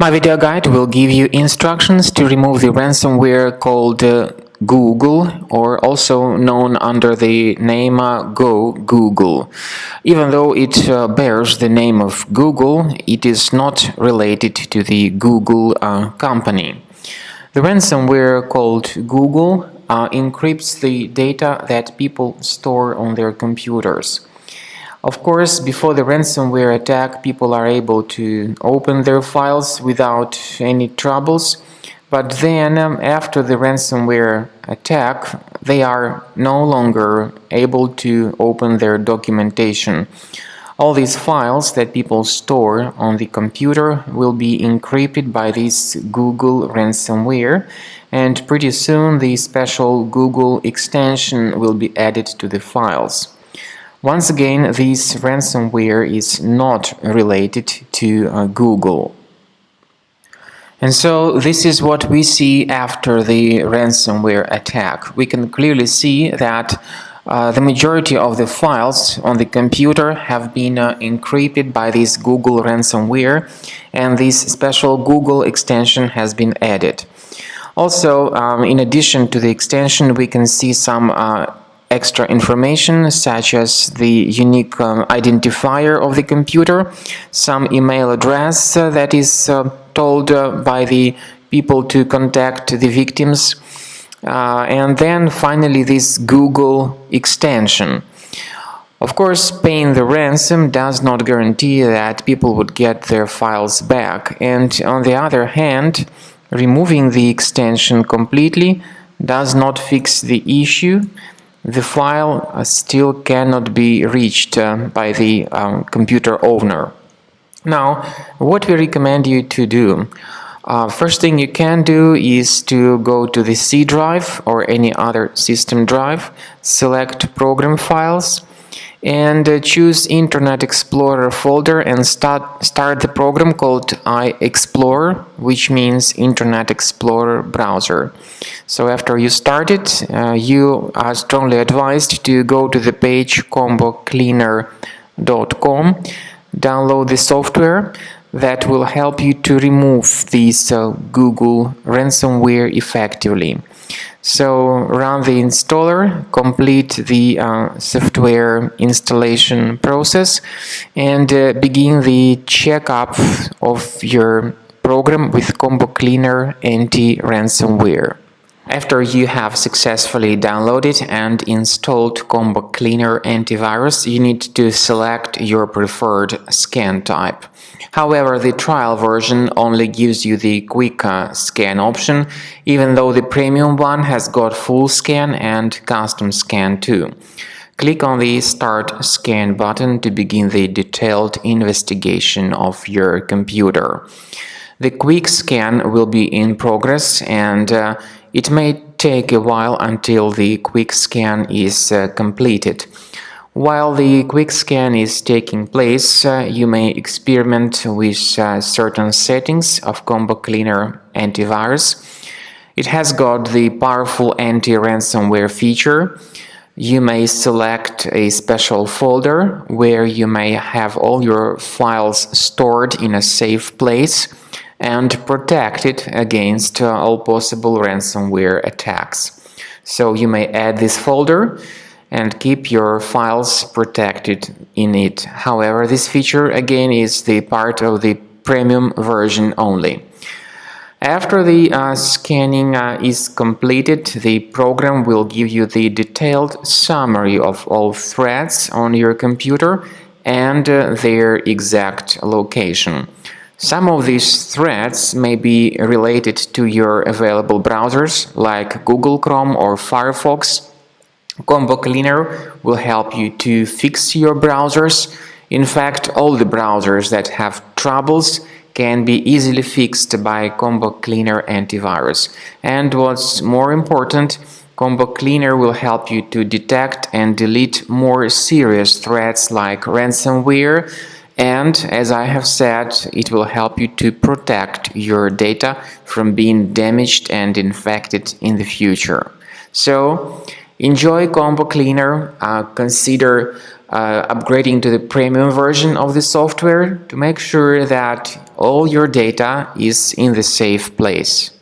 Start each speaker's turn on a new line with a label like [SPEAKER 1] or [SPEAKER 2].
[SPEAKER 1] My video guide will give you instructions to remove the ransomware called Google, or also known under the name GoGoogle. Even though it bears the name of Google, it is not related to the Google company. The ransomware called Google encrypts the data that people store on their computers. Of course, before the ransomware attack, people are able to open their files without any troubles, but then after the ransomware attack, they are no longer able to open their documentation. All these files that people store on the computer will be encrypted by this Google ransomware, and pretty soon the special Google extension will be added to the files. Once again, this ransomware is not related to Google. And so this is what we see after the ransomware attack. We can clearly see that the majority of the files on the computer have been encrypted by this Google ransomware, and this special Google extension has been added. Also, in addition to the extension, we can see some extra information, such as the unique identifier of the computer, some email address that is told by the people to contact the victims, and then finally this Google extension. Of course, paying the ransom does not guarantee that people would get their files back, and on the other hand, removing the extension completely does not fix the issue. The file still cannot be reached by the computer owner. Now, what we recommend you to do, first thing you can do is to go to the C drive or any other system drive, select Program Files, and choose Internet Explorer folder and start the program called iExplorer, which means Internet Explorer browser. So after you start it, you are strongly advised to go to the page combocleaner.com, download the software that will help you to remove this Google ransomware effectively. So run the installer, complete the software installation process, and begin the checkup of your program with Combo Cleaner anti-ransomware. After you have successfully downloaded and installed Combo Cleaner antivirus, you need to select your preferred scan type. However, the trial version only gives you the quick scan option, even though the premium one has got full scan and custom scan too. Click on the Start Scan button to begin the detailed investigation of your computer. The quick scan will be in progress, and it may take a while until the quick scan is completed. While the quick scan is taking place, you may experiment with certain settings of Combo Cleaner antivirus. It has got the powerful anti-ransomware feature. You may select a special folder where you may have all your files stored in a safe place and protected against all possible ransomware attacks. So you may add this folder and keep your files protected in it. However, this feature again is the part of the premium version only. After the scanning is completed, the program will give you the detailed summary of all threats on your computer and their exact location. Some of these threats may be related to your available browsers like Google Chrome or Firefox. Combo Cleaner will help you to fix your browsers. In fact, all the browsers that have troubles can be easily fixed by Combo Cleaner antivirus. And what's more important, Combo Cleaner will help you to detect and delete more serious threats like ransomware, and as I have said, it will help you to protect your data from being damaged and infected in the future. So, Enjoy Combo Cleaner. Consider upgrading to the premium version of the software to make sure that all your data is in the safe place.